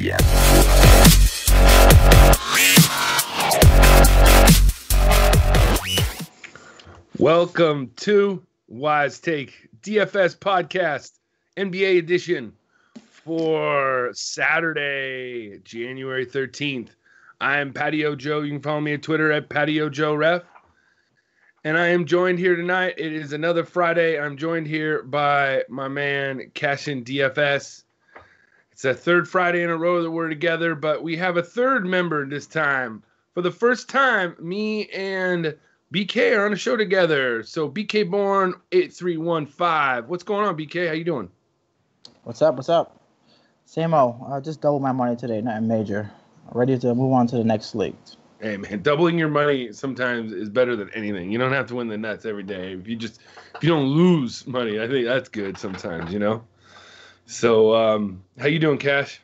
begin. Welcome to Wise Take DFS Podcast, NBA edition for Saturday, January 13th. I am Patio Joe. You can follow me on Twitter at Patio Joe Ref. And I am joined here tonight. It is another Friday. I'm joined here by my man CashinDFS. It's a third Friday in a row that we're together, but we have a third member this time. For the first time, me and BK are on a show together. So BK Born 8315. What's going on, BK? How you doing? What's up? Same old. I just doubled my money today, nothing major. Ready to move on to the next slate. Hey man, doubling your money sometimes is better than anything. You don't have to win the nuts every day. If you don't lose money, I think that's good sometimes, you know? So how you doing, Cash?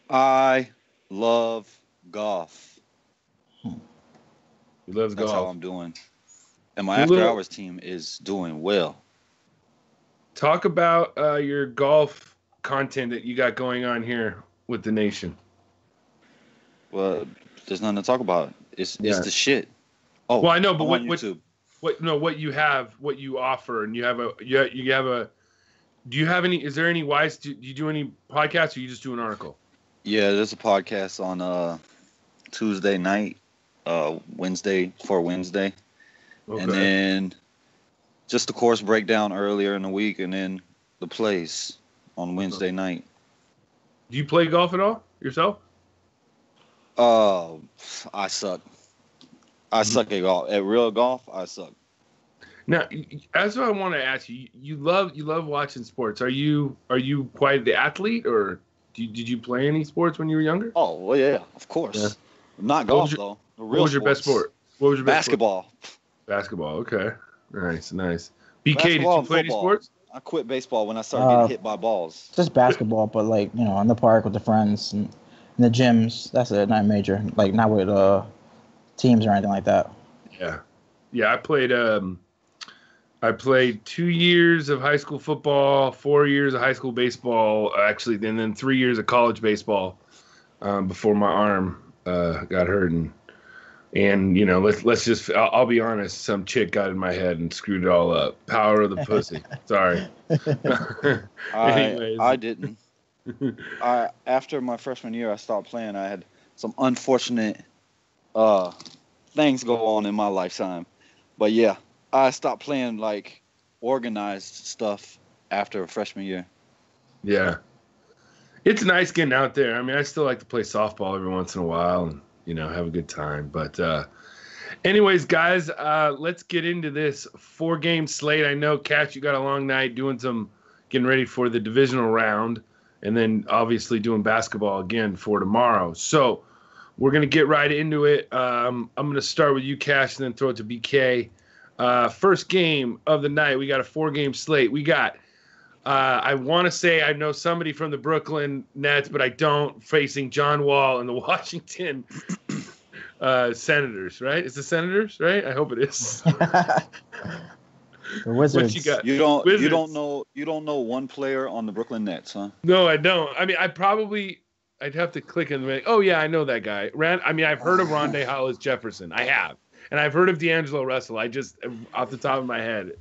I love golf. He loves golf. That's how I'm doing. And my after hours team is doing well. Talk about your golf content that you got going on here with the nation. Well, there's nothing to talk about. It's the shit. Oh, well, I know, but what you have, what you offer, and you have a. Do you have any? Is there any wise? Do you do any podcasts, or you just do an article? Yeah, there's a podcast on Tuesday night, Wednesday, okay. And then just the course breakdown earlier in the week, and then the plays on Wednesday night. Do you play golf at all yourself? I suck. I suck at golf. At real golf, I suck. Now, that's what I want to ask you. You love watching sports. Are you quite the athlete, or did you play any sports when you were younger? Oh well, yeah, of course. Yeah. Not golf though. What was your best sport? What was your best basketball? Sport? Basketball. Okay, nice. BK, did you play any sports? I quit baseball when I started getting hit by balls. Just basketball, but like in the park with the friends and in the gyms. That's it. Not major. Like not with teams or anything like that. Yeah. I played 2 years of high school football, 4 years of high school baseball, actually, and then 3 years of college baseball before my arm got hurt. And let's just, I'll be honest, some chick got in my head and screwed it all up. Power of the pussy. Sorry. I didn't. After my freshman year, I stopped playing. I had some unfortunate things go on in my lifetime. But yeah. I stopped playing like organized stuff after freshman year. Yeah. It's nice getting out there. I mean, I still like to play softball every once in a while and, have a good time. But anyways, guys, let's get into this 4-game slate. I know, Cash, you got a long night getting ready for the divisional round and then obviously doing basketball again for tomorrow. So we're going to get right into it. I'm going to start with you, Cash, and then throw it to BK. First game of the night, we got a 4-game slate. We got, I want to say I know somebody from the Brooklyn Nets, but I don't, facing John Wall and the Washington Senators, right? It's the Senators, right? I hope it is. The Wizards. What you got? You don't Wizards. You don't know one player on the Brooklyn Nets, huh? No, I don't. I mean, I'd have to click in the, oh yeah, I know that guy. I've heard of Rondé Hollis Jefferson. I have. And I've heard of D'Angelo Russell. I just, off the top of my head,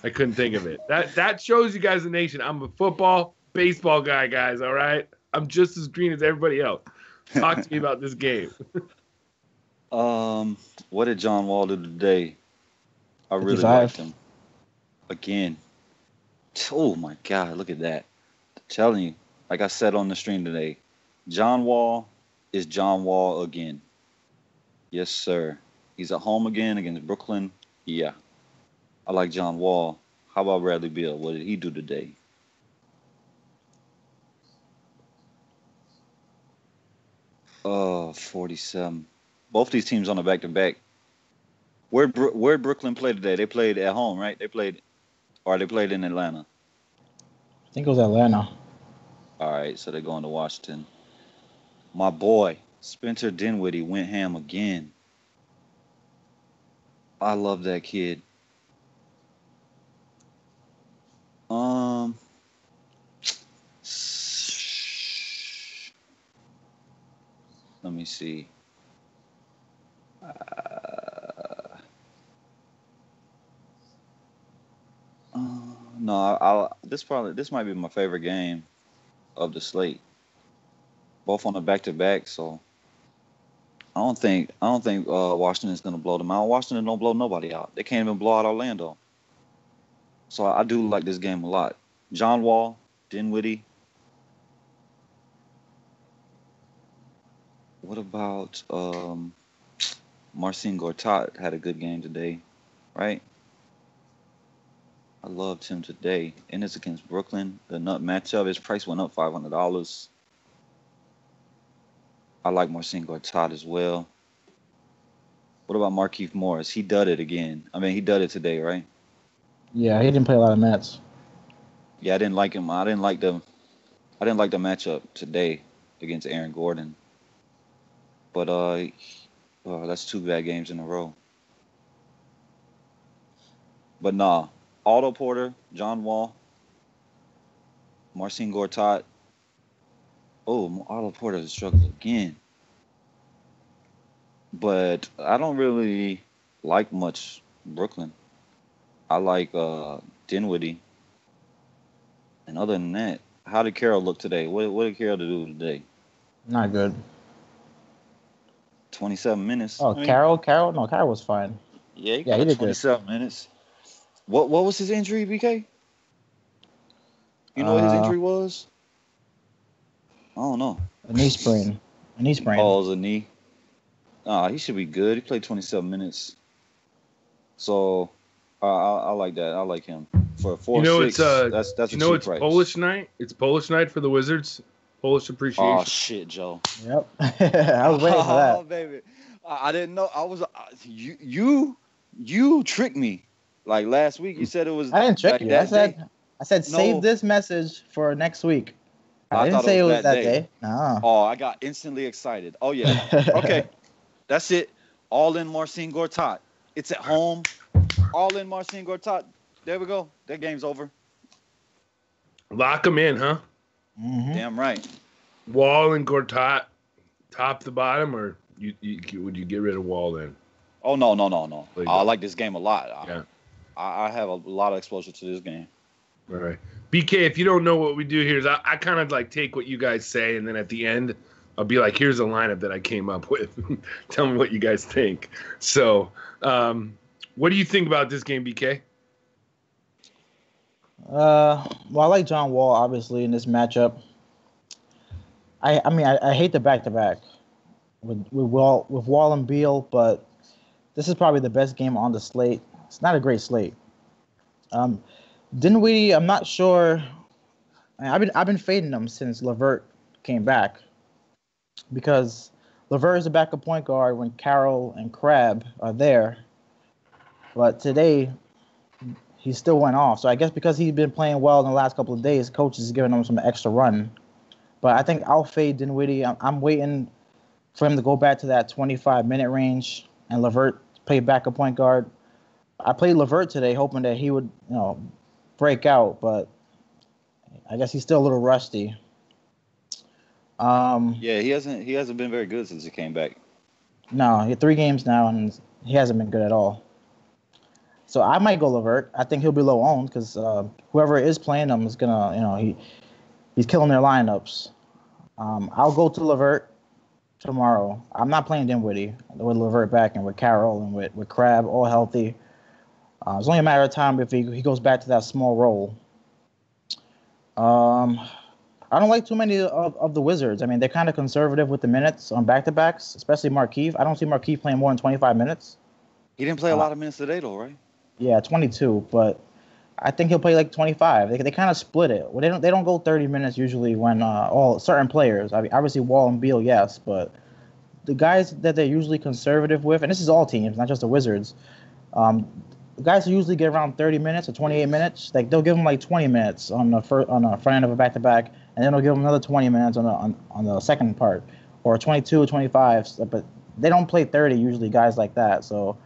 I couldn't think of it. That shows you guys the nation. I'm a football, baseball guy, guys, all right? I'm just as green as everybody else. Talk to me about this game. What did John Wall do today? I really 55. liked him. Again. Oh, my God, look at that. I'm telling you, like I said on the stream today, John Wall is John Wall again. Yes, sir. He's at home again against Brooklyn. Yeah. I like John Wall. How about Bradley Beal? What did he do today? 47. Both these teams on a back-to-back. Where'd Brooklyn play today? They played at home, right? They played in Atlanta. I think it was Atlanta. All right, so they're going to Washington. My boy, Spencer Dinwiddie, went ham again. I love that kid. Let me see. No, this might be my favorite game of the slate. Both on a back-to-back, so I don't think Washington's gonna blow them out. Washington don't blow nobody out. They can't even blow out Orlando. So I do like this game a lot. John Wall, Dinwiddie. What about Marcin Gortat had a good game today, right? I loved him today. And it's against Brooklyn. The nut matchup, his price went up $500. I like Marcin Gortat as well. What about Markieff Morris? He did it again. I mean, he did it today, right? Yeah, he didn't play a lot of minutes. Yeah, I didn't like him. I didn't like the matchup today against Aaron Gordon. But that's 2 bad games in a row. But nah, Otto Porter, John Wall, Marcin Gortat. Oh, Otto Porter has struggled again. But I don't really like much Brooklyn. I like Dinwiddie. And other than that, how did Carroll look today? What did Carroll do today? Not good. 27 minutes. Oh, Carroll? No, Carroll was fine. Yeah, he did 27 minutes. What was his injury, BK? You know what his injury was? I don't know. A knee sprain. Oh, it was a knee. He should be good. He played 27 minutes. So I like that. I like him. For 4-6, that's a cheap it's price. Polish night? It's Polish night for the Wizards. Polish appreciation. Oh, shit, Joe. Yep. I was waiting for that. Oh, baby. I didn't know. I was you tricked me. Like last week, you said it was. I didn't trick you. I said No. save this message for next week. I didn't thought say it was that day. No. Oh, I got instantly excited. Oh yeah. Okay, that's it. All in Marcin Gortat. It's at home. All in Marcin Gortat. There we go. That game's over. Lock him in, huh? Mm-hmm. Damn right. Wall and Gortat, top to bottom, or would you get rid of Wall then? Oh no. I like this game a lot. Yeah. I have a lot of exposure to this game. All right. BK, if you don't know what we do here is I kind of like take what you guys say, and then at the end, I'll be like, here's a lineup that I came up with. Tell me what you guys think. So, what do you think about this game, BK? Well, I like John Wall, obviously, in this matchup. I hate the back-to-back with Wall and Beal, but this is probably the best game on the slate. It's not a great slate. Dinwiddie, I'm not sure. I've been fading him since LeVert came back because LeVert is a backup point guard when Carroll and Crabbe are there. But today, he still went off. So I guess because he's been playing well in the last couple of days, coach is giving him some extra run. But I think I'll fade Dinwiddie. I'm waiting for him to go back to that 25-minute range and LeVert play backup point guard. I played LeVert today, hoping that he would, break out, but I guess he's still a little rusty. Yeah, he hasn't been very good since he came back. No, he had 3 games now, and he hasn't been good at all. So I might go LeVert. I think he'll be low owned because whoever is playing him is gonna, he's killing their lineups. I'll go to LeVert tomorrow. I'm not playing Dinwiddie with LeVert back and with Carroll and with Crabbe all healthy. It's only a matter of time if he goes back to that small role. I don't like too many of the Wizards. I mean, they're kind of conservative with the minutes on back-to-backs, especially Markieff. I don't see Markieff playing more than 25 minutes. He didn't play a lot of minutes today, though, right? Yeah, 22, but I think he'll play like 25. They kind of split it. Well, they don't go 30 minutes usually when all certain players. I mean, obviously Wall and Beal, yes, but the guys that they're usually conservative with, and this is all teams, not just the Wizards. The guys who usually get around 30 minutes or 28 minutes, like they'll give them like 20 minutes on the front end of a back-to-back, and then they'll give them another 20 minutes on the second part, or 22 or 25. But they don't play 30 usually, guys like that. So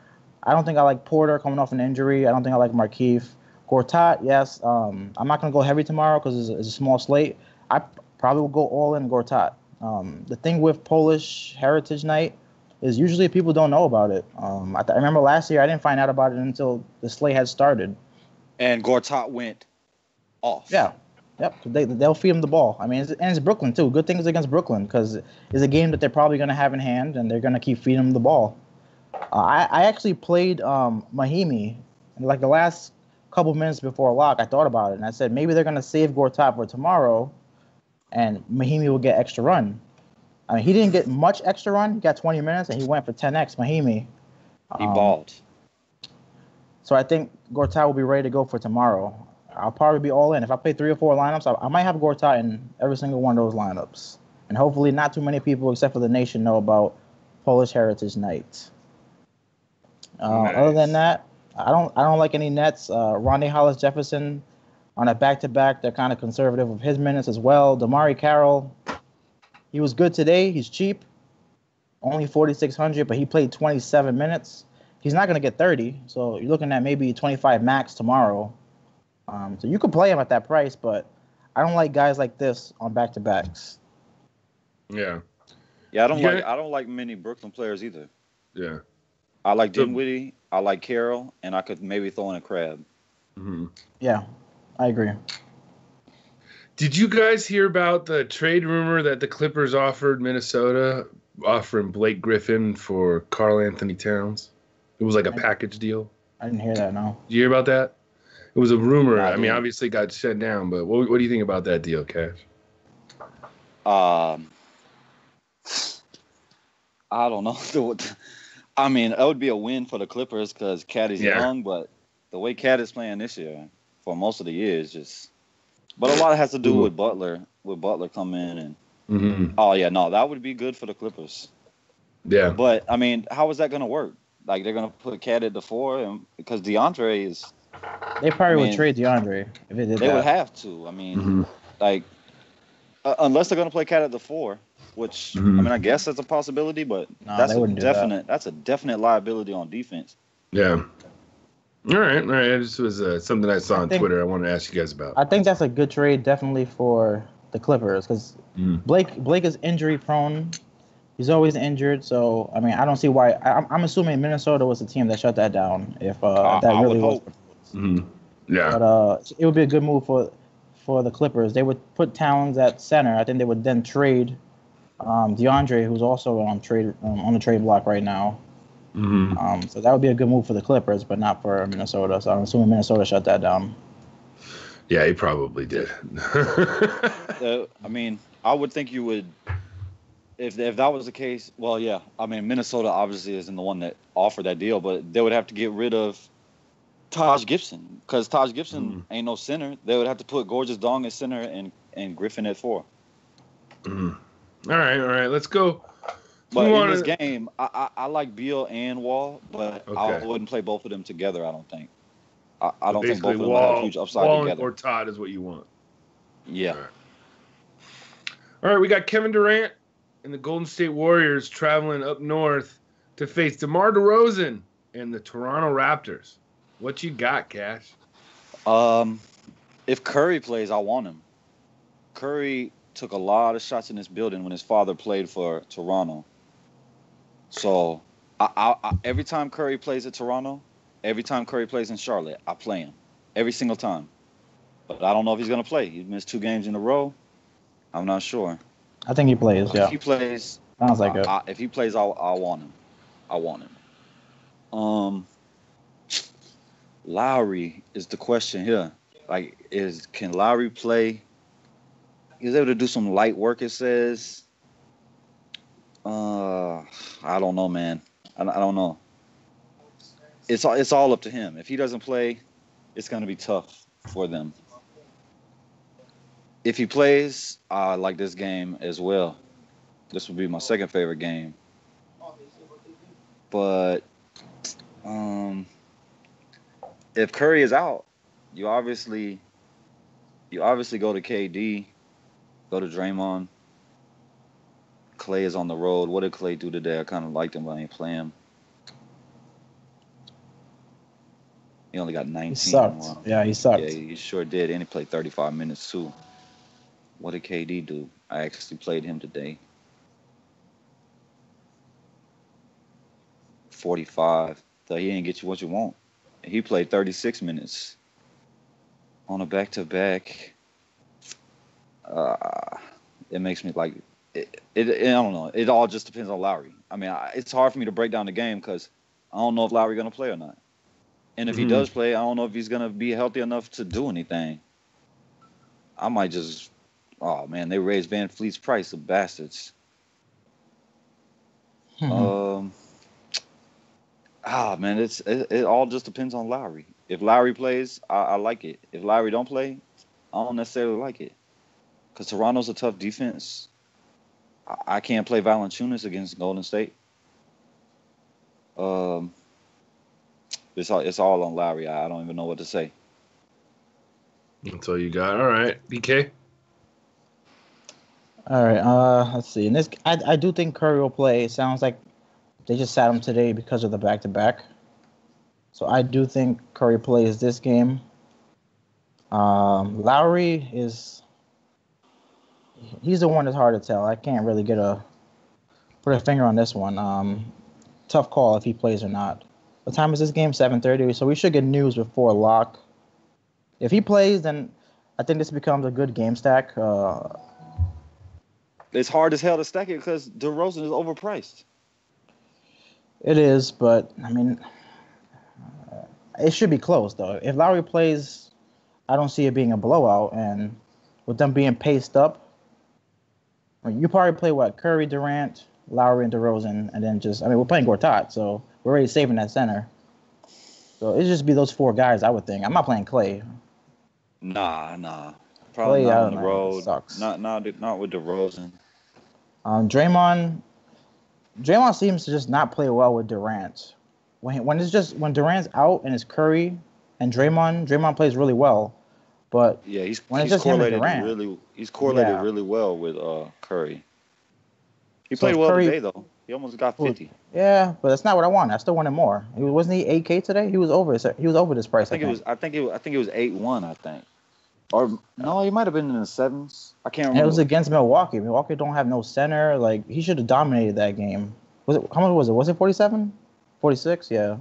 I don't think I like Porter coming off an injury. I don't think I like Markieff. Gortat, yes. I'm not going to go heavy tomorrow because it's a small slate. I probably will go all in Gortat The thing with Polish Heritage Night is usually people don't know about it. I remember last year I didn't find out about it until the slate had started. And Gortat went off. Yeah. Yep. They'll feed him the ball. I mean, it's Brooklyn too. Good things against Brooklyn because it's a game that they're probably going to have in hand and they're going to keep feeding him the ball. I actually played Mahimi in like the last couple minutes before lock. I thought about it and I said maybe they're going to save Gortat for tomorrow and Mahimi will get extra run. I mean, he didn't get much extra run. He got 20 minutes and he went for 10x Mahimi. He balled. So I think Gortat will be ready to go for tomorrow. I'll probably be all in. If I play 3 or 4 lineups, I might have Gortat in every single one of those lineups. And hopefully not too many people except for the nation know about Polish Heritage Night. Nice. Other than that, I don't like any Nets. Rondae Hollis-Jefferson on a back-to-back, they're kind of conservative with his minutes as well. Damari Carroll, he was good today. He's cheap, only 4,600, but he played 27 minutes. He's not going to get 30, so you're looking at maybe 25 max tomorrow. So you could play him at that price, but I don't like guys like this on back-to-backs. Yeah. Yeah, I don't like many Brooklyn players either. Yeah. I like Dinwiddie, I like Carroll, and I could maybe throw in a Crab. Mm-hmm. Yeah, I agree. Did you guys hear about the trade rumor that the Clippers offered Minnesota, offering Blake Griffin for Karl Anthony Towns? It was like a package deal. I didn't hear that, no. Did you hear about that? It was a rumor. No, I mean, obviously it got shut down, but what do you think about that deal, Cash? I don't know. I mean, that would be a win for the Clippers because Cat is young, but the way Cat is playing this year, for most of the year, is just. But a lot has to do with Butler. With Butler coming in, and oh yeah, no, that would be good for the Clippers. Yeah, but I mean, how is that going to work? Like they're going to put Cat at the 4, and because DeAndre is. They probably would trade DeAndre if it did that. They would have to. I mean, like unless they're going to play Cat at the 4. Which I mean, I guess that's a possibility, but that's a definite liability on defense. Yeah. All right. This was something I saw on Twitter. I wanted to ask you guys about. I think that's a good trade, definitely for the Clippers, because Blake is injury prone. He's always injured, so I mean, I don't see why. I'm assuming Minnesota was the team that shut that down. If that really was. Yeah. But it would be a good move for the Clippers. They would put Towns at center. I think they would then trade. DeAndre, who's also on the trade block right now. So that would be a good move for the Clippers, but not for Minnesota. So I'm assuming Minnesota shut that down. Yeah, he probably did. I mean, I would think you would, if that was the case. Well, yeah. I mean, Minnesota obviously isn't the one that offered that deal, but they would have to get rid of Taj Gibson because Taj Gibson ain't no center. They would have to put Gorgeous Dong at center and Griffin at 4. All right. Let's go. But in this game, I like Beal and Wall, but I wouldn't play both of them together. I don't think. I don't think both of them have a huge upside Wall together. Or Todd is what you want. Yeah. All right. We got Kevin Durant and the Golden State Warriors traveling up north to face DeMar DeRozan and the Toronto Raptors. What you got, Cash? If Curry plays, I want him. Curry took a lot of shots in this building when his father played for Toronto. So I every time Curry plays at Toronto, every time Curry plays in Charlotte, I play him. Every single time. But I don't know if he's going to play. He missed 2 games in a row. I'm not sure. I think he plays, yeah. If he plays, sounds like it. If he plays, I want him. I want him. Lowry is the question here. Like, can Lowry play? He's able to do some light work, it says. I don't know, man. I don't know. It's all up to him. If he doesn't play, it's going to be tough for them. If he plays, I like this game as well. This would be my second favorite game. But if Curry is out, you obviously go to KD, go to Draymond. Clay is on the road. What did Clay do today? I kind of liked him, but I ain't play him. He only got 19. He sucked. Yeah, he sucked. Yeah, he sure did. And he played 35 minutes, too. What did KD do? I actually played him today. 45. So he didn't get you what you want. He played 36 minutes on a back-to-back. It makes me like it. I don't know. It all just depends on Lowry. I mean, it's hard for me to break down the game because I don't know if Lowry's gonna play or not. And if he does play, I don't know if he's gonna be healthy enough to do anything. I might just. Oh man, they raised Van Fleet's price, the bastards. Man, it all just depends on Lowry. If Lowry plays, I like it. If Lowry don't play, I don't necessarily like it. Because Toronto's a tough defense. I can't play Valanciunas against Golden State. It's all on Lowry. I don't even know what to say. That's all you got. All right, BK. All right. Let's see. In this, I do think Curry will play. It sounds like they just sat him today because of the back-to-back. So I do think Curry plays this game. Lowry he's the one that's hard to tell. I can't really put a finger on this one. Tough call if he plays or not. What time is this game? 7:30. So we should get news before lock. If he plays, then I think this becomes a good game stack. It's hard as hell to stack it because DeRozan is overpriced. It is, but I mean, it should be close though. If Lowry plays, I don't see it being a blowout, and with them being paced up, I mean, you probably play what? Curry, Durant, Lowry, and DeRozan, and then we're playing Gortat, so we're already saving that center. So it'd just be those four guys, I would think. I'm not playing Clay. Nah. Probably Clay, not on the road. Sucks. Not with DeRozan. Draymond seems to just not play well with Durant. When Durant's out and it's Curry and Draymond plays really well. But yeah, he's correlated really well with Curry. He played well today though. He almost got 50. Yeah, but that's not what I want. I still wanted more. Wasn't he 8K today? He was over this price. I think it was 8-1. I think. Or no, he might have been in the sevens. I can't remember. And it was against Milwaukee. Milwaukee don't have no center. Like he should have dominated that game. How much was it? Was it 47? 46? Yeah.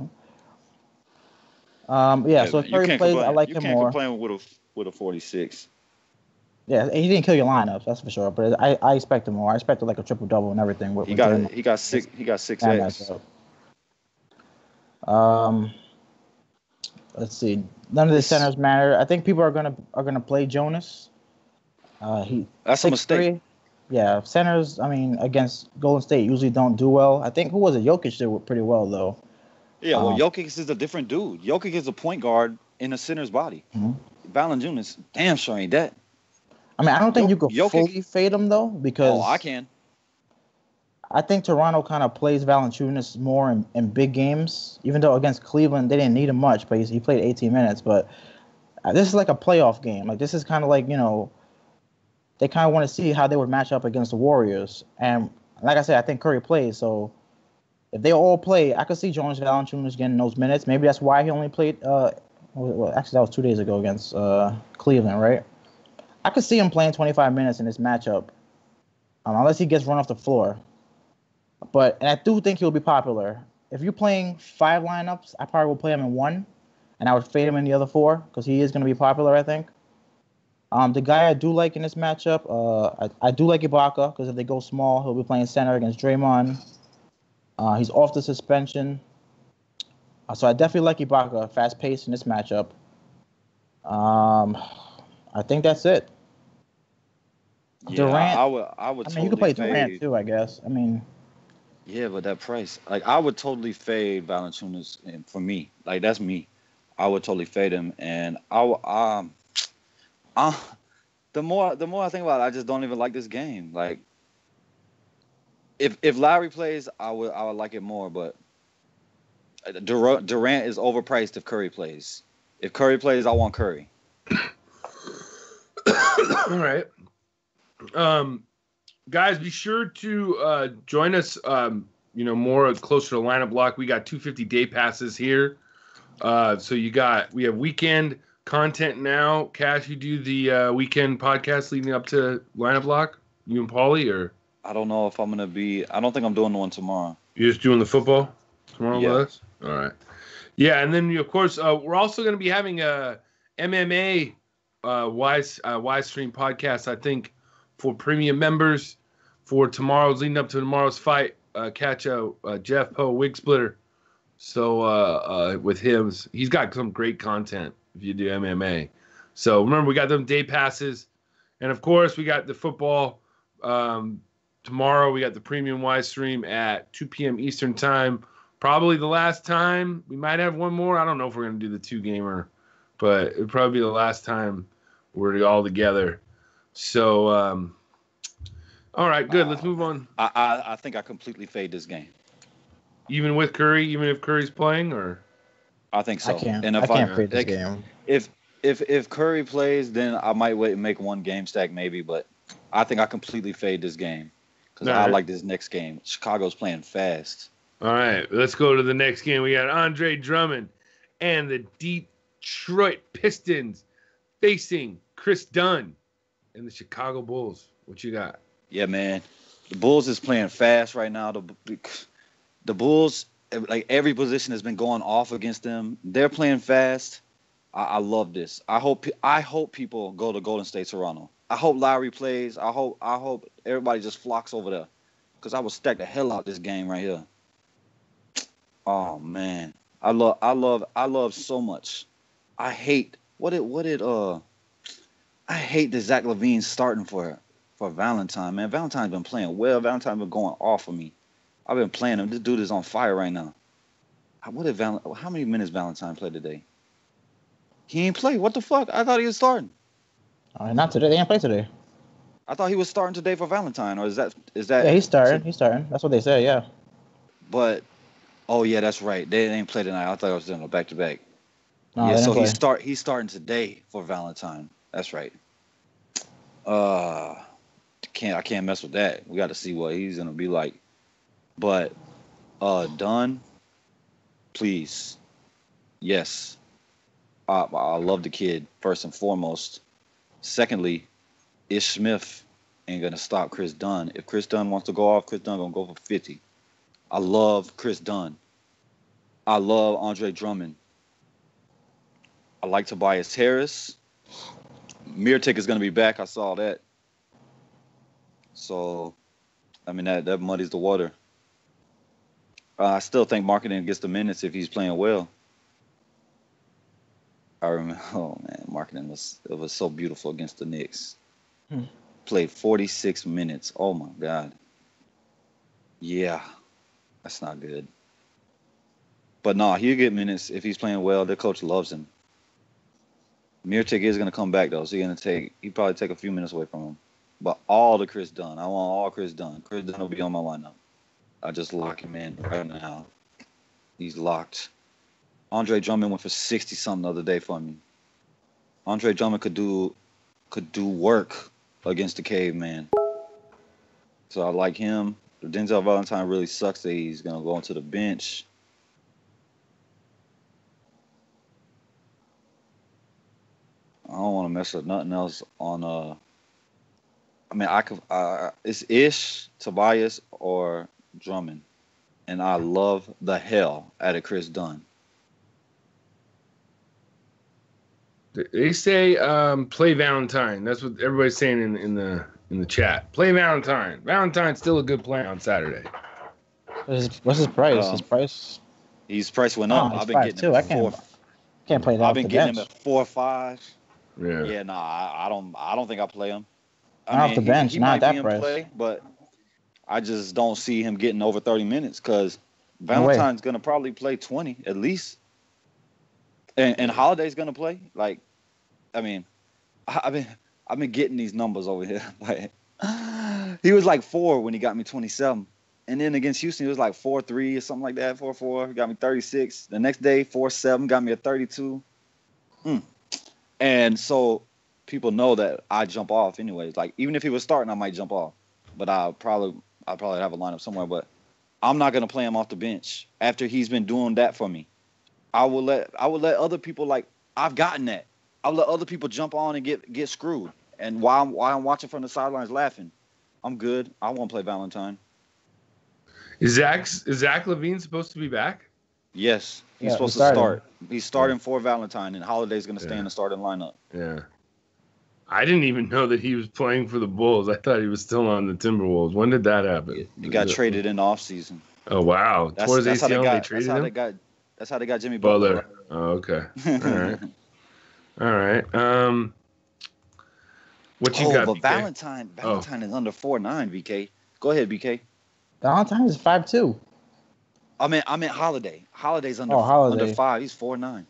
So if Curry plays, I like him more. You can't complain with a 46. Yeah, he didn't kill your lineups, that's for sure. But I expect him more. I expected like a triple double and everything. He got 6X. Let's see. None of the centers matter. I think people are gonna play Jonas. That's a mistake. Yeah, centers. I mean, against Golden State usually don't do well. I think Jokic did pretty well though. Yeah, Jokic is a different dude. Jokic is a point guard in a center's body. Valanciunas, damn sure ain't that. I mean, I don't think you could fully fade him though because I can. I think Toronto kind of plays Valanciunas more in big games, even though against Cleveland they didn't need him much, but he played 18 minutes. But this is like a playoff game. Like this is kind of like they kind of want to see how they would match up against the Warriors. And like I said, I think Curry plays. So if they all play, I could see Jonas Valanciunas getting those minutes. Maybe that's why he only played. Well, actually, that was 2 days ago against Cleveland, right? I could see him playing 25 minutes in this matchup, unless he gets run off the floor. And I do think he'll be popular. If you're playing 5 lineups, I probably will play him in 1, and I would fade him in the other 4 because he is going to be popular, I think. The guy I do like in this matchup, I do like Ibaka because if they go small, he'll be playing center against Draymond. He's off the suspension. So I definitely like Ibaka, fast pace in this matchup. I think that's it. Yeah, Durant. I would. I mean, you could play Durant too, I guess. I mean. Yeah, but that price, like, I would totally fade Valanciunas, and for me, like, that's me. I would totally fade him, and the more I think about it, I just don't even like this game. Like, if Lowry plays, I would like it more, but Durant is overpriced if Curry plays. If Curry plays, I want Curry. All right. Guys, be sure to join us, more closer to lineup block. We got 250 day passes here. So we have weekend content now. Cash, you do the weekend podcast leading up to lineup block? You and Paulie, or? I don't know if I'm going to be – I don't think I'm doing one tomorrow. You're just doing the football? Tomorrow Yeah. was? All right. Yeah, and then, of course, we're also going to be having a MMA Wise Stream podcast, I think, for premium members for tomorrow's, leading up to tomorrow's fight. Catch Jeff Poe, Wig Splitter. So with him, he's got some great content if you do MMA. So remember, we got them day passes. And, of course, we got the football. Tomorrow, we got the premium Wise Stream at 2 p.m. Eastern Time. Probably the last time. We might have one more. I don't know if we're going to do the 2-gamer, but it'll probably be the last time we're all together. So, all right, good. Let's move on. I think I completely fade this game. Even with Curry, even if Curry's playing, or? I think so. I can't. And I can't fade this game. If Curry plays, then I might wait and make one game stack maybe, but I think I completely fade this game because I like this next game. Chicago's playing fast. All right, let's go to the next game. We got Andre Drummond and the Detroit Pistons facing Chris Dunn and the Chicago Bulls. What you got? Yeah, man. The Bulls is playing fast right now. The Bulls, like every position has been going off against them. They're playing fast. I love this. I hope people go to Golden State, Toronto. I hope Lowry plays. I hope everybody just flocks over there because I will stack the hell out this game right here. Oh man, I love so much. I hate I hate that Zach LaVine's starting for Valentine, man. Valentine's been playing well. Valentine's been going off for me. I've been playing him. This dude is on fire right now. How many minutes Valentine played today? He ain't play. What the fuck? I thought he was starting. Not today. They didn't play today. I thought he was starting today for Valentine, or is that? Yeah, he's starting. He's starting. That's what they said. Yeah. But oh yeah, that's right. They didn't play tonight. I thought I was doing a back to back. No, Yeah, so he's starting today for Valentine. That's right. I can't mess with that. We got to see what he's gonna be like. But Dunn, please, yes. I love the kid first and foremost. Secondly, Ish Smith ain't gonna stop Chris Dunn. If Chris Dunn wants to go off, Chris Dunn gonna go for 50. I love Chris Dunn. I love Andre Drummond. I like Tobias Harris. Mirtic is gonna be back. I saw that. So, I mean that muddies the water. I still think Marketing gets the minutes if he's playing well. I remember, oh man, Marketing was so beautiful against the Knicks. Played 46 minutes. Oh my God. Yeah, that's not good. But no, he'll get minutes if he's playing well. Their coach loves him. Mirtic is gonna come back though, so he'll probably take a few minutes away from him. But all the Chris Dunn, I want all Chris Dunn. Chris Dunn will be on my lineup. I just lock him in right now. He's locked. Andre Drummond went for 60-something the other day for me. Andre Drummond could do work against the caveman. So I like him. Denzel Valentine really sucks that he's going to go onto the bench. I don't want to mess up nothing else on it's Ish, Tobias, or Drummond. And I love the hell out of Chris Dunn. They say play Valentine. That's what everybody's saying in the chat. Play Valentine. Valentine's still a good play on Saturday. What's his price? His price went up. I've been getting him at can't play that. I've been getting him at 4 or 5. Yeah. Yeah, no, I don't think I play him. Off the bench, he not might that be price. Play, but I just don't see him getting over 30 minutes because Valentine's gonna probably play 20 at least, and Holiday's gonna play. Like, I mean, I've been getting these numbers over here. Like, he was like 4 when he got me 27, and then against Houston he was like 4-3 or something like that. 4-4, got me 36. The next day 4-7, got me a 32. And so people know that I jump off anyways. Like, even if he was starting, I might jump off. But I'll probably have a lineup somewhere. But I'm not gonna play him off the bench after he's been doing that for me. I will let other people, like, I've gotten that. I'll let other people jump on and get screwed. And while I'm watching from the sidelines laughing, I'm good. I won't play Valentine. Is Zach LaVine supposed to be back? Yes, he's Yeah, supposed to starting. start. He's starting for Valentine, and Holiday's going to stay in the starting lineup. Yeah. I didn't even know that he was playing for the Bulls. I thought he was still on the Timberwolves. When did that happen? He got traded in the offseason. Oh, wow. Tore his ACL, they traded him? That's how they got Jimmy Butler. Right? Oh, okay. All right. What you got, but BK? Valentine is under 4.9, BK. Go ahead, BK. Valentine is 5'2". I meant Holiday. Holiday's under Holiday. under 5. He's 4.9.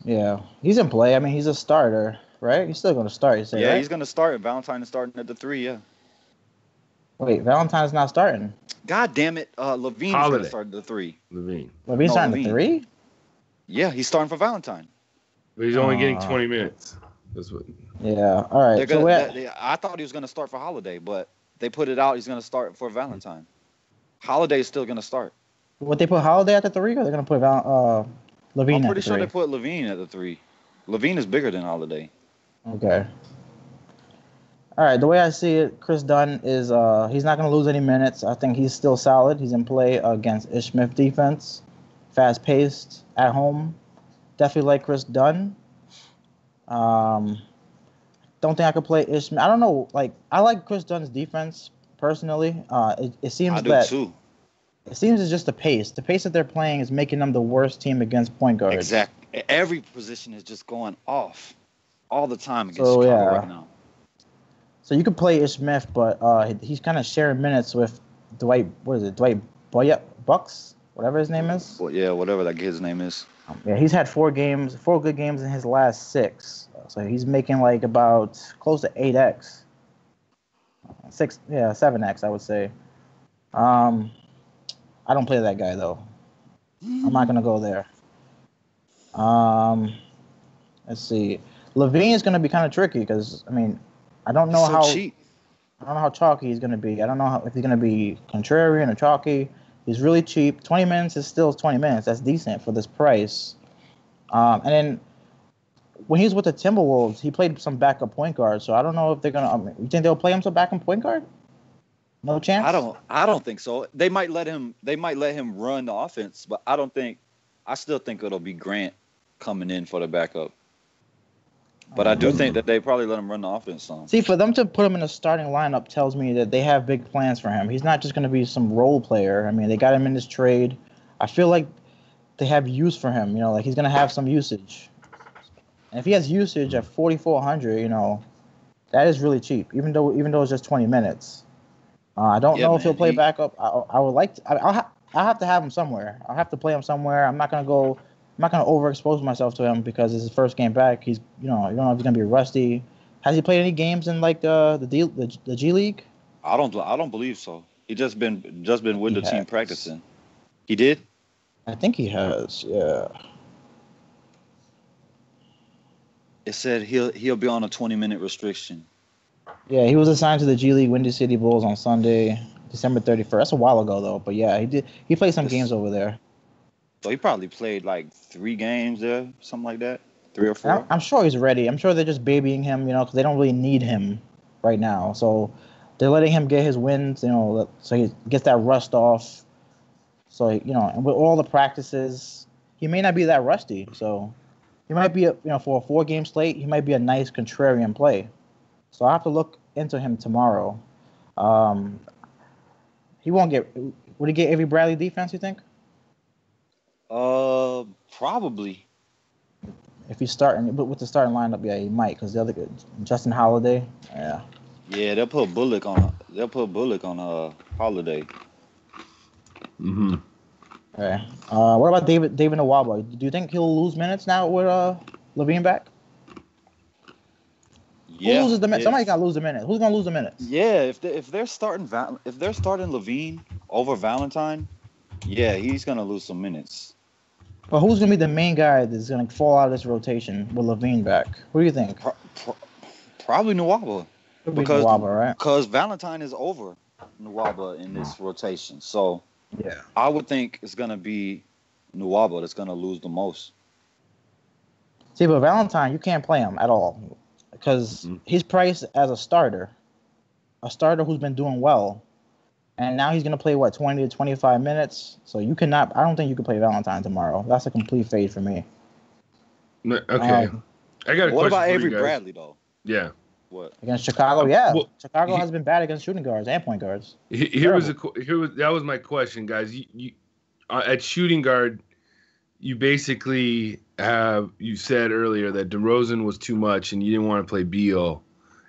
Yeah, he's in play. I mean, he's a starter, right? He's still going to start. You say, right? He's going to start. Valentine is starting at the 3. Yeah. Wait, Valentine's not starting. God damn it! LaVine is going to start at the 3. LaVine's starting at 3. Yeah, he's starting for Valentine. But he's only getting 20 minutes. That's what. Yeah. All right. I thought he was going to start for Holiday, but they put it out. He's going to start for Valentine. Holiday is still going to start. Would they put Holiday at the 3, or they're going to put LaVine at the 3? I'm pretty sure they put LaVine at the 3. LaVine is bigger than Holiday. Okay. All right. The way I see it, Chris Dunn is he's not going to lose any minutes. I think he's still solid. He's in play against Ish Smith defense, fast-paced at home. Definitely like Chris Dunn. Don't think I could play Ish Smith. I don't know. I like Chris Dunn's defense personally. It seems I do too. It seems it's just the pace. The pace that they're playing is making them the worst team against point guards. Exactly. Every position is just going off all the time against Chicago right now. So you could play Ish Smith, but he's kind of sharing minutes with Dwight. What is it? Dwight Bucks, whatever his name is. Well, yeah, whatever that kid's name is. Yeah, he's had 4 good games in his last 6. So he's making about close to 8x. 7x, I would say. I don't play that guy though. I'm not gonna go there. Let's see. LaVine is gonna be kind of tricky because I don't know cheap. I don't know how chalky he's gonna be. I don't know if he's gonna be contrarian or chalky. He's really cheap. 20 minutes is still 20 minutes. That's decent for this price. And then when he was with the Timberwolves, he played some backup point guard. So I don't know if they're gonna. You think they'll play him some backup point guard? No chance. I don't think so. They might let him run the offense, but I still think it'll be Grant coming in for the backup. But I do think that they probably let him run the offense some. See, for them to put him in the starting lineup tells me that they have big plans for him. He's not just going to be some role player. They got him in this trade. I feel like they have use for him. He's going to have some usage. And if he has usage at 4,400, that is really cheap. Even though it's just 20 minutes. I don't know if he'll play backup. I would like to. I'll have to have him somewhere. I'll have to play him somewhere. I'm not gonna overexpose myself to him because it's his first game back. He's you don't know if he's gonna be rusty. Has he played any games in the G League? I don't believe so. He just been with the team practicing. He did? I think he has. Yeah. It said he'll be on a 20-minute restriction. Yeah, he was assigned to the G League Windy City Bulls on Sunday, December 31st. That's a while ago, though. But yeah, he did. He played some games over there. So he probably played 3 games there, something like that, 3 or 4. I'm sure he's ready. I'm sure they're just babying him, because they don't really need him right now. So they're letting him get his wins, so he gets that rust off. So and with all the practices, he may not be that rusty. So he might be for a 4-game slate, he might be a nice contrarian play. So I have to look into him tomorrow. He won't get. Would he get Avery Bradley defense? You think? Probably. If he's starting, but with the starting lineup, yeah, he might because the other Justin Holiday, yeah. Yeah, they'll put Bullock on. Holiday. Mm-hmm. Okay. What about David Nwaba? Do you think he'll lose minutes now with LaVine back? Yeah. Who loses the minutes? Somebody's got to lose the minutes. Who's gonna lose the minutes? Yeah, if they're starting LaVine over Valentine, yeah, he's gonna lose some minutes. But who's gonna be the main guy that's gonna fall out of this rotation with LaVine back? Who do you think? Probably Nwaba. Because Nwaba, right? Because Valentine is over Nwaba in this rotation, so yeah, I would think it's gonna be Nwaba that's gonna lose the most. See, but Valentine, you can't play him at all. Because he's priced as a starter who's been doing well. And now he's going to play, 20 to 25 minutes? So you cannot – I don't think you can play Valentine tomorrow. That's a complete fade for me. Okay. I got a question What about for Avery you guys. Bradley, though? Yeah. What? Against Chicago? Yeah. Well, Chicago has been bad against shooting guards and point guards. That was my question, guys. You at shooting guard, you basically you said earlier that DeRozan was too much and you didn't want to play Beal.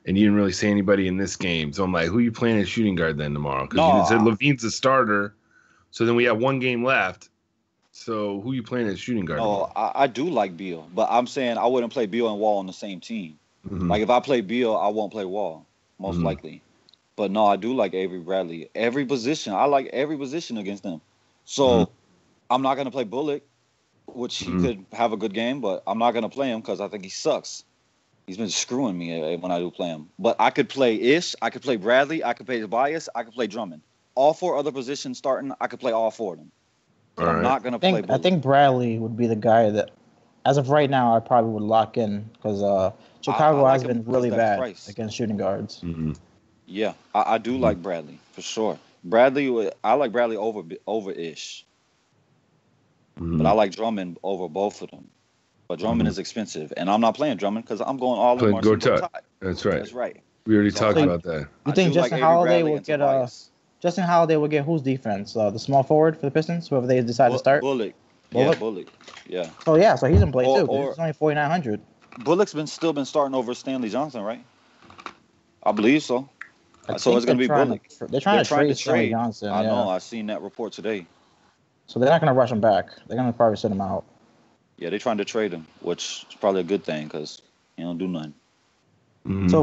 And you didn't really say anybody in this game. So I'm like, who are you playing at shooting guard then tomorrow? Because you said Levine's the starter. So then we have one game left. So who are you playing at shooting guard? No, I do like Beal. But I'm saying I wouldn't play Beal and Wall on the same team. Mm-hmm. Like, if I play Beal, I won't play Wall, most likely. But no, I do like Avery Bradley. Every position. I like every position against them. So I'm not going to play Bullock, which he could have a good game. But I'm not going to play him because I think he sucks. He's been screwing me when I do play him. But I could play Ish. I could play Bradley. I could play Tobias. I could play Drummond. All 4 other positions starting, I could play all 4 of them. But I'm not going to play Bullock. I think Bradley would be the guy that, as of right now, I probably would lock in because Chicago has been really bad against shooting guards. Mm-hmm. Yeah, I do like Bradley, for sure. I like Bradley over Ish. But I like Drummond over both of them. But Drummond is expensive, and I'm not playing Drummond because I'm going all in Marcin Gortat. That's right. That's right. We already talked about that. You think Justin Holiday will get Justin Holiday will get whose defense? The small forward for the Pistons, whoever they decide to start. Bullock. Yeah, Bullock. Yeah. Oh yeah, so he's in play too. It's only 4,900. Bullock's still been starting over Stanley Johnson, right? I believe so. So it's going to be Bullock. They're trying to trade Stanley Johnson. I know. I seen that report today. So they're not going to rush him back. They're going to probably sit him out. Yeah, they're trying to trade him, which is probably a good thing because he don't do nothing. Mm-hmm. So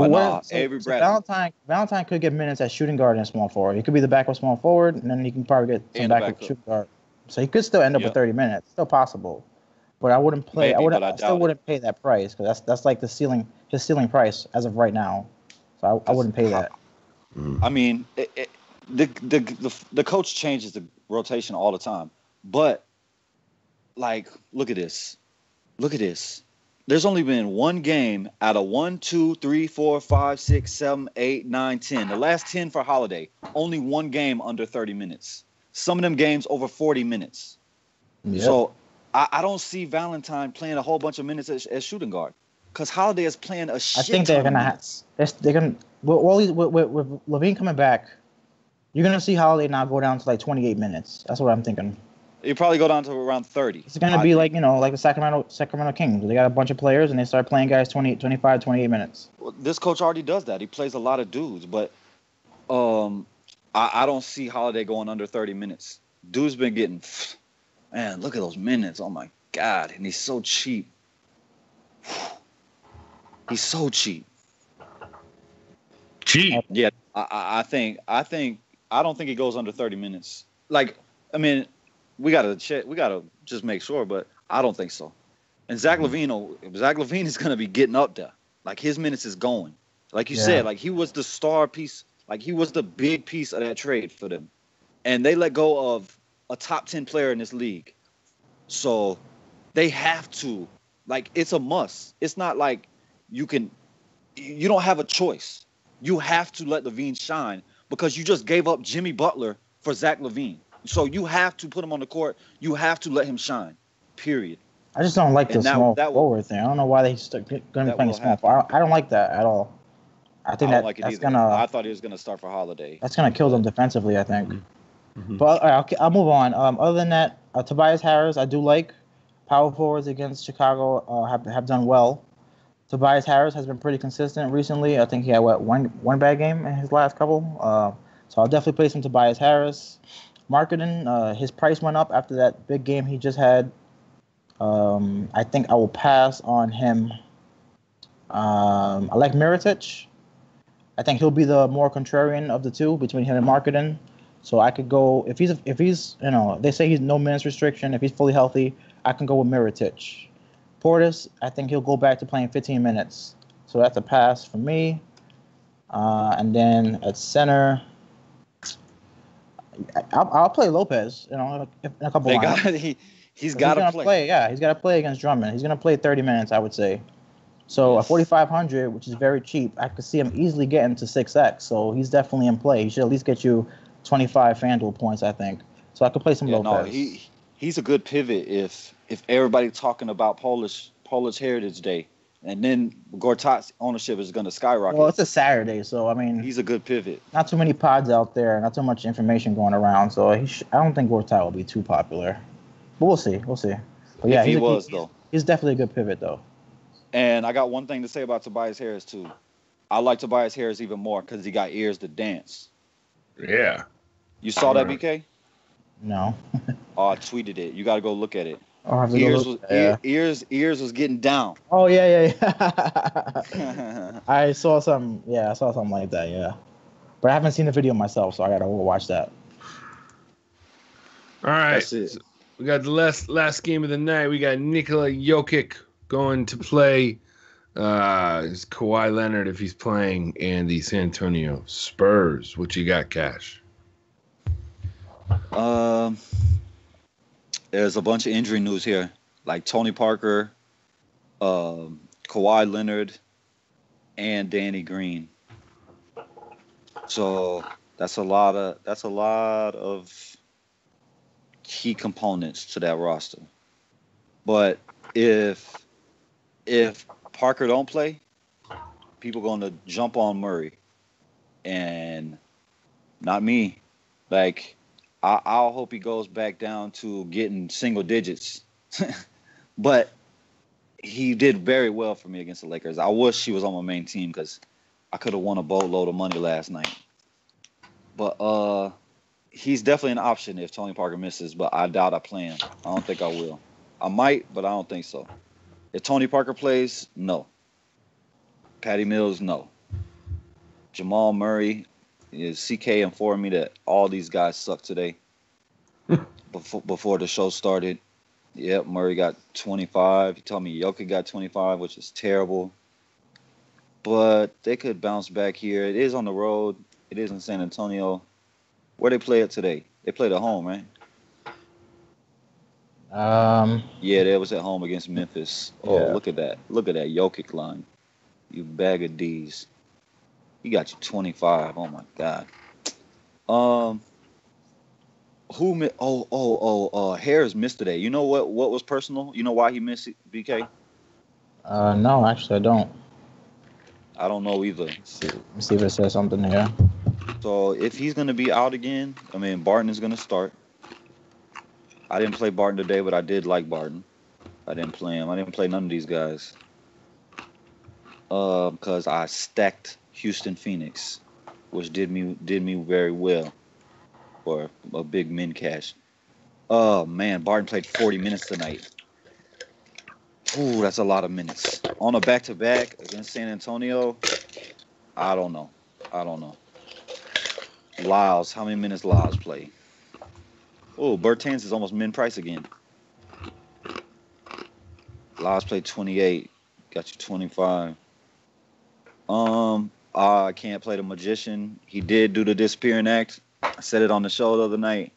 Valentine could get minutes at shooting guard and small forward. He could be the backup small forward, and then he can probably get some backup shooting guard. So he could still end up with 30 minutes. Still possible. But I wouldn't play. I still wouldn't pay that price because that's like his ceiling price as of right now. So I wouldn't pay that. I mean, the coach changes the rotation all the time, but like, look at this. There's only been one game out of 1, 2, 3, 4, 5, 6, 7, 8, 9, 10. The last 10 for Holiday. Only one game under 30 minutes. Some of them games over 40 minutes. Yep. So I don't see Valentine playing a whole bunch of minutes as shooting guard because Holiday is playing a shit. I think they're gonna with Levine coming back. You're gonna see Holiday now go down to like 28 minutes. That's what I'm thinking. You probably go down to around 30. It's going to be like the Sacramento Kings. They got a bunch of players, and they start playing guys 20, 25, 28 minutes. Well, this coach already does that. He plays a lot of dudes, but I don't see Holiday going under 30 minutes. Dude's been getting – man, look at those minutes. Oh, my God. And he's so cheap. He's so cheap. Cheap? Yeah, I don't think he goes under 30 minutes. Like, I mean – we gotta check. We gotta just make sure, but I don't think so. And Zach LaVine is gonna be getting up there. Like his minutes is going. Like you said, like he was the star piece. Like he was the big piece of that trade for them, and they let go of a top 10 player in this league. So they have to. Like it's a must. It's not like you don't have a choice. You have to let LaVine shine because you just gave up Jimmy Butler for Zach LaVine. So you have to put him on the court. You have to let him shine. Period. I just don't like the small forward thing. I don't know why they going to be playing small forward. I don't like that at all. I think that's going to. I thought he was going to start for Holiday. That's going to kill them defensively, I think. Mm-hmm. But I'll move on. Other than that, Tobias Harris, I do like. Power forwards against Chicago have done well. Tobias Harris has been pretty consistent recently. I think he had one bad game in his last couple. So I'll definitely play some Tobias Harris. Marketing, his price went up after that big game he just had. I think I will pass on him. I like Mirotic. I think he'll be the more contrarian of the two between him and Marketing. So I could go if he's they say he's no minutes restriction. If he's fully healthy, I can go with Mirotic. Portis, I think he'll go back to playing 15 minutes. So that's a pass for me. And then at center. I'll play Lopez, in a couple of He's got to play. Yeah, he's got to play against Drummond. He's going to play 30 minutes, I would say. So at 4,500, which is very cheap, I could see him easily getting to 6x. So he's definitely in play. He should at least get you 25 FanDuel points, I think. So I could play some Lopez. No, he's a good pivot if everybody's talking about Polish Heritage Day, and then Gortat's ownership is going to skyrocket. Well, it's a Saturday, so I mean, he's a good pivot. Not too many pods out there, not too much information going around, so I don't think Gortat will be too popular. But we'll see. But yeah, he's definitely a good pivot though. And I got one thing to say about Tobias Harris too. I like Tobias Harris even more because he got ears to dance. Yeah. You saw that, BK? No. Oh, I tweeted it. You got to go look at it. Ears was getting down. Oh yeah. I saw something. Yeah, I saw something like that. Yeah, but I haven't seen the video myself, so I gotta go watch that. All right. That's it. So we got the last game of the night. We got Nikola Jokic going to play Kawhi Leonard if he's playing, and the San Antonio Spurs. What you got, Cash? There's a bunch of injury news here, like Tony Parker, Kawhi Leonard, and Danny Green. So that's a lot of key components to that roster. But if Parker don't play, people gonna jump on Murray, and not me. Like, I'll hope he goes back down to getting single digits. But he did very well for me against the Lakers. I wish he was on my main team because I could have won a boatload of money last night. But he's definitely an option if Tony Parker misses, but I doubt I play him. I don't think I will. I might, but I don't think so. If Tony Parker plays, no. Patty Mills, no. Jamal Murray, CK informed me that all these guys suck today. Before the show started. Yep, Murray got 25. He told me Jokic got 25, which is terrible. But they could bounce back here. It is on the road. It is in San Antonio. Where they play it today? They played at home, right? Yeah, they was at home against Memphis. Oh, yeah. Look at that. Look at that Jokic line. You bag of D's. He got you 25. Oh, my God. Harris missed today. You know what was personal? You know why he missed it, BK? No, actually, I don't. I don't know either. Let's see if it says something here. So if he's going to be out again, I mean, Barton is going to start. I didn't play Barton today, but I did like Barton. I didn't play him. I didn't play none of these guys. Because I stacked Houston Phoenix, which did me very well for a big min cash. Oh, man, Barton played 40 minutes tonight. Ooh, that's a lot of minutes. On a back-to-back against San Antonio, I don't know. Lyles, how many minutes Lyles play? Oh, Bertans is almost min price again. Lyles played 28. Got you 25. I can't play the Magician. He did do the disappearing act. I said it on the show the other night.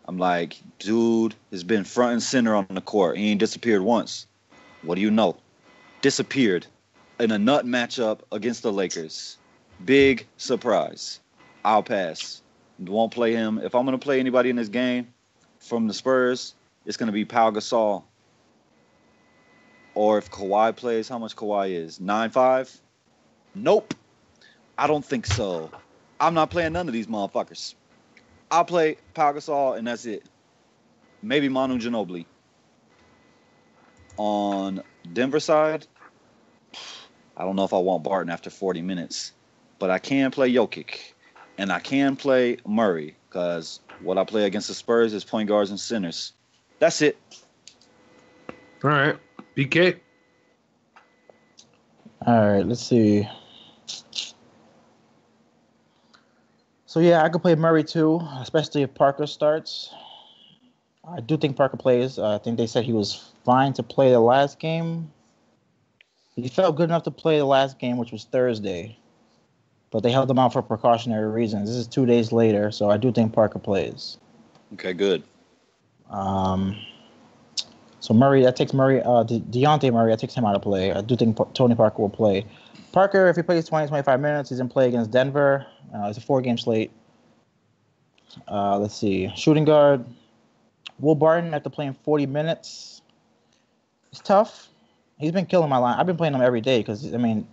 I'm like, dude has been front and center on the court. He ain't disappeared once. What do you know? Disappeared in a nut matchup against the Lakers. Big surprise. I'll pass. Won't play him. If I'm going to play anybody in this game from the Spurs, it's going to be Pau Gasol. Or if Kawhi plays, how much Kawhi is? 9.5? Nope. I don't think so. I'm not playing none of these motherfuckers. I'll play Pau Gasol, and that's it. Maybe Manu Ginobili. On Denver side, I don't know if I want Barton after 40 minutes. But I can play Jokic. And I can play Murray. Because what I play against the Spurs is point guards and centers. That's it. All right. BK? All right, let's see. So, yeah, I could play Murray, too, especially if Parker starts. I do think Parker plays. I think they said he was fine to play the last game. He felt good enough to play the last game, which was Thursday. But they held him out for precautionary reasons. This is 2 days later, so I do think Parker plays. Okay, good. So Murray, that takes Murray, Dejounte Murray, that takes him out of play. I do think Tony Parker will play. Parker, if he plays 20, 25 minutes, he's in play against Denver. It's a 4-game slate. Let's see. Shooting guard, Will Barton, after playing 40 minutes. It's tough. He's been killing my line. I've been playing him every day because, I mean,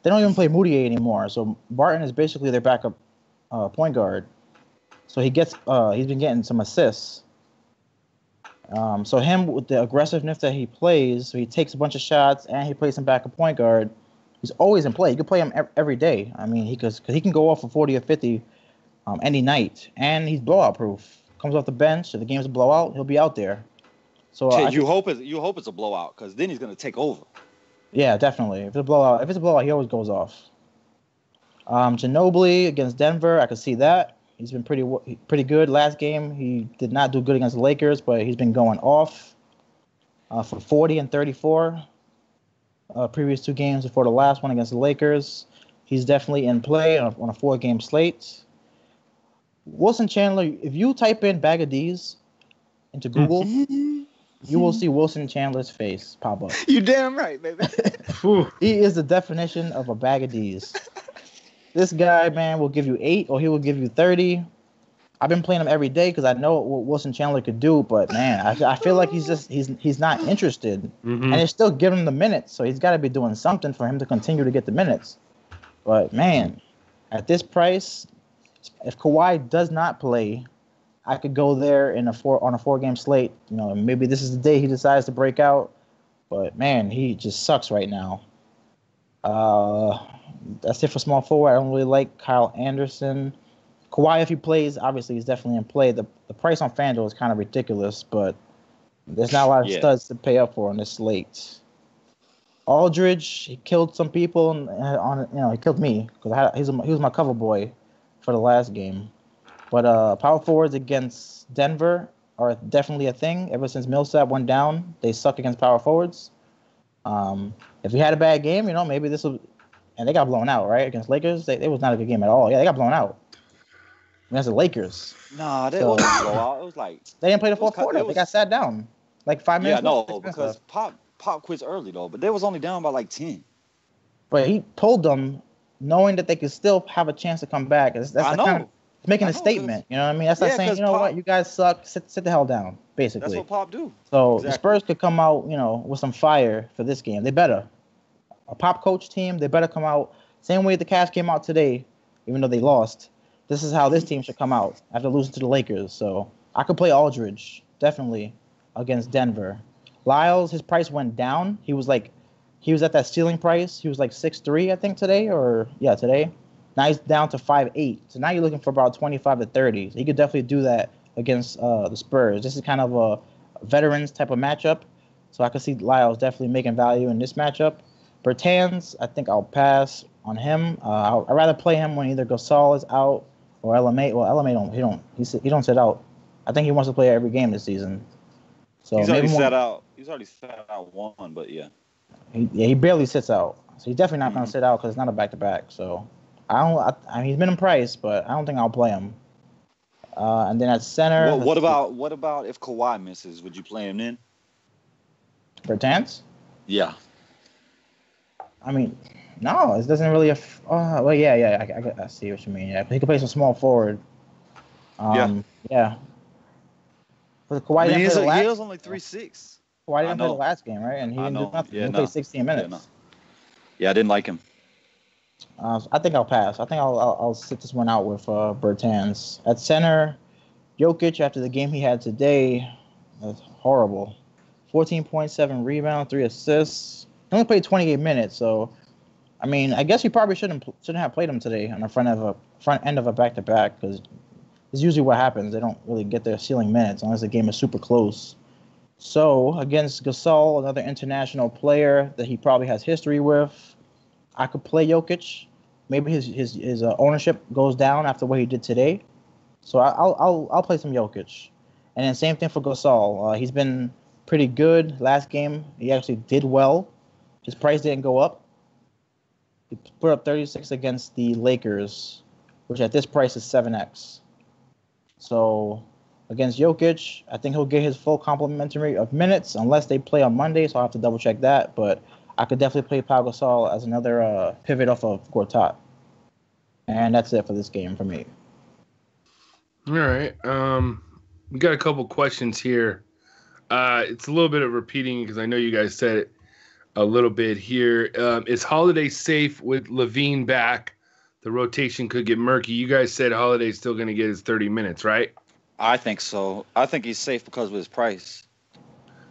they don't even play Moutier anymore. So Barton is basically their backup point guard. So he's been getting some assists. So him with the aggressiveness that he plays, so he takes a bunch of shots and he plays some backup point guard. He's always in play. You can play him every day. I mean, because he can go off for 40 or 50 any night, and he's blowout proof. Comes off the bench. If the game's a blowout, he'll be out there. So you hope it's a blowout because then he's gonna take over. Yeah, definitely. If it's a blowout, he always goes off. Ginobili against Denver, I could see that. He's been pretty good. Last game, he did not do good against the Lakers, but he's been going off for 40 and 34. Previous 2 games before the last one against the Lakers. He's definitely in play on a 4-game slate. Wilson Chandler, if you type in Bag of D's into Google, you will see Wilson Chandler's face pop up. You damn right, baby. He is the definition of a bag of D's. This guy, man, will give you 8 or he will give you 30. I've been playing him every day because I know what Wilson Chandler could do, but man, I feel like he's not interested, and they're still giving him the minutes, so he's got to be doing something for him to continue to get the minutes. But man, at this price, if Kawhi does not play, I could go there on a 4-game slate. You know, maybe this is the day he decides to break out, but man, he just sucks right now. That's it for small forward. I don't really like Kyle Anderson. Kawhi, if he plays, obviously he's definitely in play. The price on FanDuel is kind of ridiculous, but there's not a lot of studs to pay up for on this slate. Aldridge, he killed some people, he killed me because he was my cover boy for the last game. But power forwards against Denver are definitely a thing. Ever since Millsap went down, they suck against power forwards. If he had a bad game, maybe this will. And they got blown out, right? Against Lakers, it was not a good game at all. Yeah, they got blown out. Against the Lakers. Nah, that wasn't a blowout. It was like they didn't play the fourth quarter. They got sat down like 5 minutes. Yeah, no, because Pop quits early though, but they was only down by like 10. But he told them, knowing that they could still have a chance to come back. That's kind of making a statement. You know what I mean? That's not saying, what, you guys suck. Sit the hell down. Basically, that's what Pop do. So the Spurs could come out, with some fire for this game. They better. A Pop coach team, they better come out same way the Cavs came out today, even though they lost. This is how this team should come out after losing to the Lakers. So I could play Aldridge definitely against Denver. Lyles, his price went down. He was at that ceiling price. He was like 6'3", I think today. Now he's down to 5'8". So now you're looking for about 25 to 30. So he could definitely do that against the Spurs. This is kind of a veterans type of matchup. So I could see Lyles definitely making value in this matchup. Bertans, I think I'll pass on him. I'd rather play him when either Gasol is out or LMA. Well, LMA he don't sit out. I think he wants to play every game this season. So he's already sat out. He's already sat out one, but yeah. He barely sits out. So he's definitely not going to sit out because it's not a back-to-back. So he's been in price, but I don't think I'll play him. And then at center. Well, what about if Kawhi misses? Would you play him then? Bertans? Yeah. I mean, no, it doesn't really. I see what you mean. Yeah, he could play some small forward. Yeah. But Kawhi didn't play the last. He was only 3'6". Kawhi didn't play the last game, right? And he didn't do nothing. He played 16 minutes. Yeah, I didn't like him. I think I'll pass. I think I'll sit this one out with Bertans at center. Jokic, after the game he had today, that's horrible. 14.7 rebounds, 3 assists. He only played 28 minutes, so I mean, I guess he probably shouldn't have played him today on the front end of a back-to-back because it's usually what happens. They don't really get their ceiling minutes unless the game is super close. So against Gasol, another international player that he probably has history with, I could play Jokic. Maybe his ownership goes down after what he did today, so I'll play some Jokic. And then same thing for Gasol. He's been pretty good. Last game he actually did well. His price didn't go up. He put up 36 against the Lakers, which at this price is 7x. So against Jokic, I think he'll get his full complementary of minutes unless they play on Monday, so I'll have to double check that. But I could definitely play Pau Gasol as another pivot off of Gortat. And that's it for this game for me. All right. We got a couple questions here. It's a little bit of repeating because I know you guys said it a little bit here. Is Holiday safe with Levine back? The rotation could get murky. You guys said Holiday's still going to get his 30 minutes, right? I think so. I think he's safe because of his price.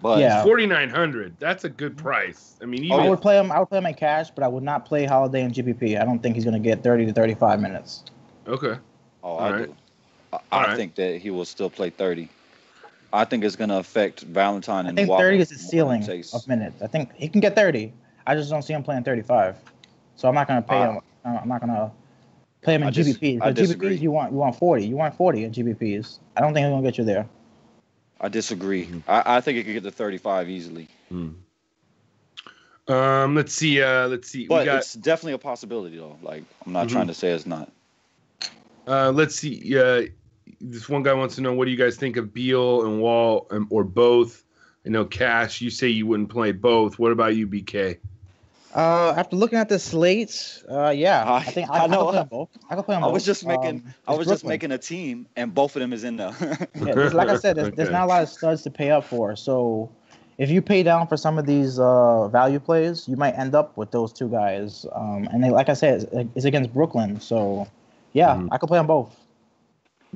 But Yeah. 4,900. That's a good price. I mean, even I would play him in cash, but I would not play Holiday in GPP. I don't think he's going to get 30 to 35 minutes. Okay. I do. I think that he will still play 30. I think it's going to affect Valentine. I think 30 is the ceiling of minutes. I think he can get 30. I just don't see him playing 35. So I'm not going to pay him. I'm not going to play him in GPPs. But GPPs, you want 40. You want 40 in GPPs. I don't think he's going to get you there. I disagree. I think he could get to 35 easily. Let's see. But it's definitely a possibility, though. Like, I'm not trying to say it's not. Let's see. This one guy wants to know, what do you guys think of Beal and Wall or both? I know, Cash, you say you wouldn't play both. What about you, BK? After looking at the slates, yeah, I think I know. Play them both. I can play them both. I was just making a team, and both of them is in there. Like I said, there's not a lot of studs to pay up for. So if you pay down for some of these value plays, you might end up with those two guys. And like I said, it's against Brooklyn. So yeah, I could play them both.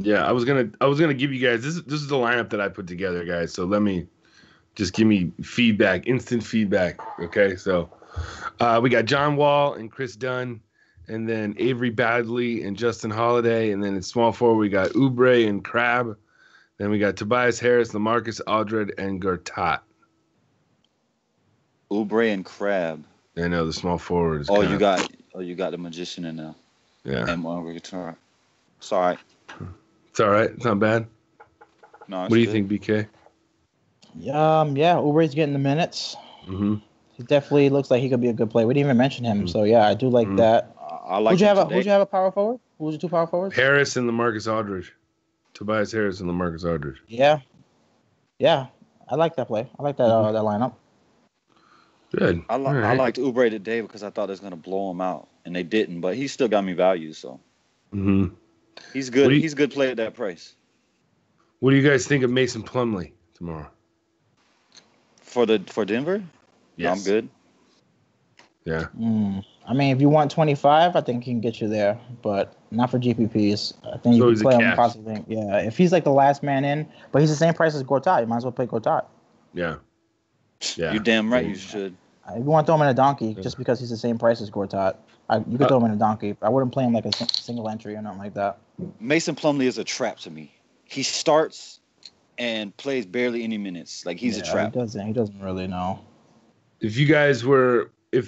Yeah, I was gonna give you guys this is the lineup that I put together, guys. So give me feedback, instant feedback. Okay, so we got John Wall and Chris Dunn, and then Avery Badley and Justin Holiday, and then in small forward we got Oubre and Crabbe. Then we got Tobias Harris, LaMarcus Aldridge, and Gortat. Oubre and Crabbe. I know the small forward is. You got the magician in there. Yeah. And one guitar. Sorry. It's all right. It's not bad. No. What do you think, BK? Yeah, Oubre's getting the minutes. Mm-hmm. He definitely looks like he could be a good player. We didn't even mention him, so yeah, I do like that. I like. Who'd you have a power forward? Who was your two power forwards? Harris and LaMarcus Aldridge. Tobias Harris and LaMarcus Aldridge. Yeah, I like that play. I like that that lineup. Good. I liked Oubre today because I thought it was going to blow him out, and they didn't. But he still got me value, so he's good. He's a good play at that price. What do you guys think of Mason Plumlee tomorrow? For Denver? Yes. No, I'm good. Yeah. I mean, if you want 25, I think he can get you there, but not for GPPs. I think you can play him possibly. Yeah, if he's like the last man in, but he's the same price as Gortat, you might as well play Gortat. Yeah. You're damn right you should. If you want to throw him in a donkey, just because he's the same price as Gortat, you could throw him in a donkey. I wouldn't play him like a single entry or nothing like that. Mason Plumlee is a trap to me. He starts and plays barely any minutes. Like, he's a trap. He doesn't really know. If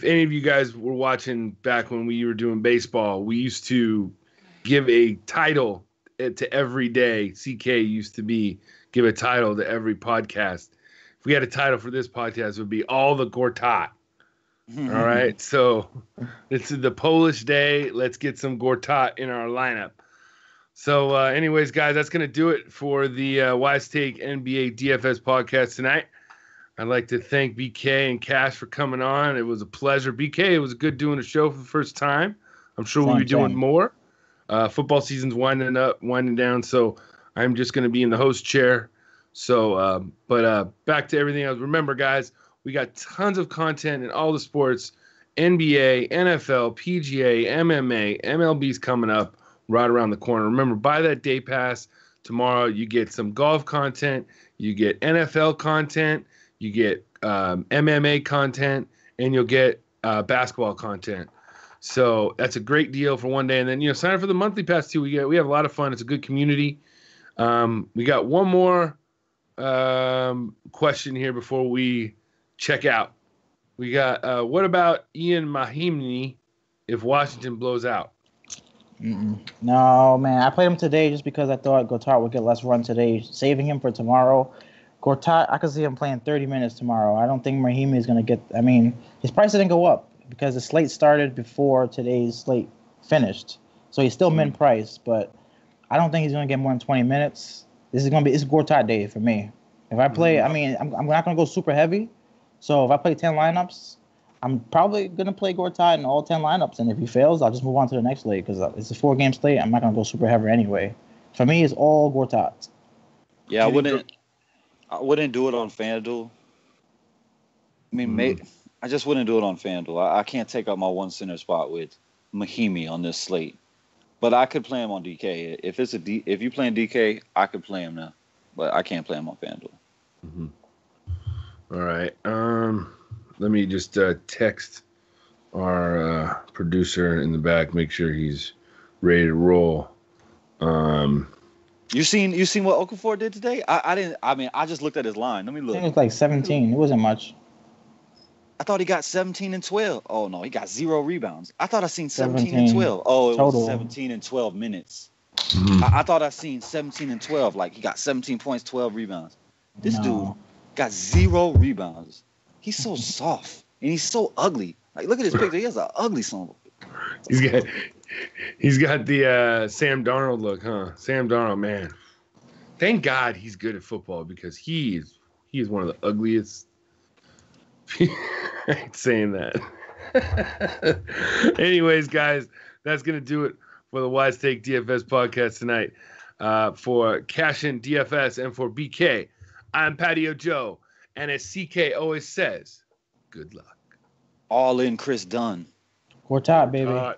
any of you guys were watching back when we were doing baseball, we used to give a title to every day. CK used to give a title to every podcast. If we had a title for this podcast, it would be All the Gortat. All right. So this is the Polish day. Let's get some Gortat in our lineup. So anyways, guys, that's going to do it for the Wise Take NBA DFS podcast tonight. I'd like to thank BK and Cash for coming on. It was a pleasure. BK, it was good doing a show for the first time. I'm sure we'll be doing more. Football season's winding down, so I'm just going to be in the host chair. So, but back to everything else. Remember, guys, we got tons of content in all the sports: NBA, NFL, PGA, MMA, MLB's coming up right around the corner. Remember, buy that day pass tomorrow. You get some golf content, you get NFL content, you get MMA content, and you'll get basketball content. So that's a great deal for one day. And then, sign up for the monthly pass too. We have a lot of fun. It's a good community. We got one more question here before we check out. We got, what about Ian Mahinmi if Washington blows out? No, man. I played him today just because I thought Gortat would get less run today, saving him for tomorrow. Gortat, I could see him playing 30 minutes tomorrow. I don't think Mahinmi is going to get – I mean, his price didn't go up because the slate started before today's slate finished. So he's still min-priced, but I don't think he's going to get more than 20 minutes. It's Gortat day for me. If I play – I mean, I'm not going to go super heavy. So if I play 10 lineups, I'm probably going to play Gortat in all 10 lineups. And if he fails, I'll just move on to the next slate because it's a 4-game slate. I'm not going to go super heavy anyway. For me, it's all Gortat. Yeah, I wouldn't do it on FanDuel. I mean, I just wouldn't do it on FanDuel. I can't take up my one center spot with Mahimi on this slate. But I could play him on DK. If you playing DK, I could play him now. But I can't play him on FanDuel. Mm-hmm. All right. Let me just text our producer in the back, make sure he's ready to roll. You seen what Okafor did today? I didn't. I mean, I just looked at his line. Let me look. I think it was like 17. It wasn't much. I thought he got 17 and 12. Oh no, he got 0 rebounds. I thought I seen 17 and 12. Oh, it total. was 17 and 12 minutes. Mm-hmm. I thought I seen 17 and 12. Like he got 17 points, 12 rebounds. This dude got 0 rebounds. He's so soft and he's so ugly. Like look at his picture. He has an ugly son. He's got the Sam Darnold look, huh? Sam Darnold, man. Thank God he's good at football because he is one of the ugliest. I ain't saying that. Anyways, guys, that's gonna do it for the Wise Take DFS podcast tonight. For CashinDFS and for BK, I'm Patio Joe, and as CK always says, good luck. All in Chris Dunn. Gortat, baby.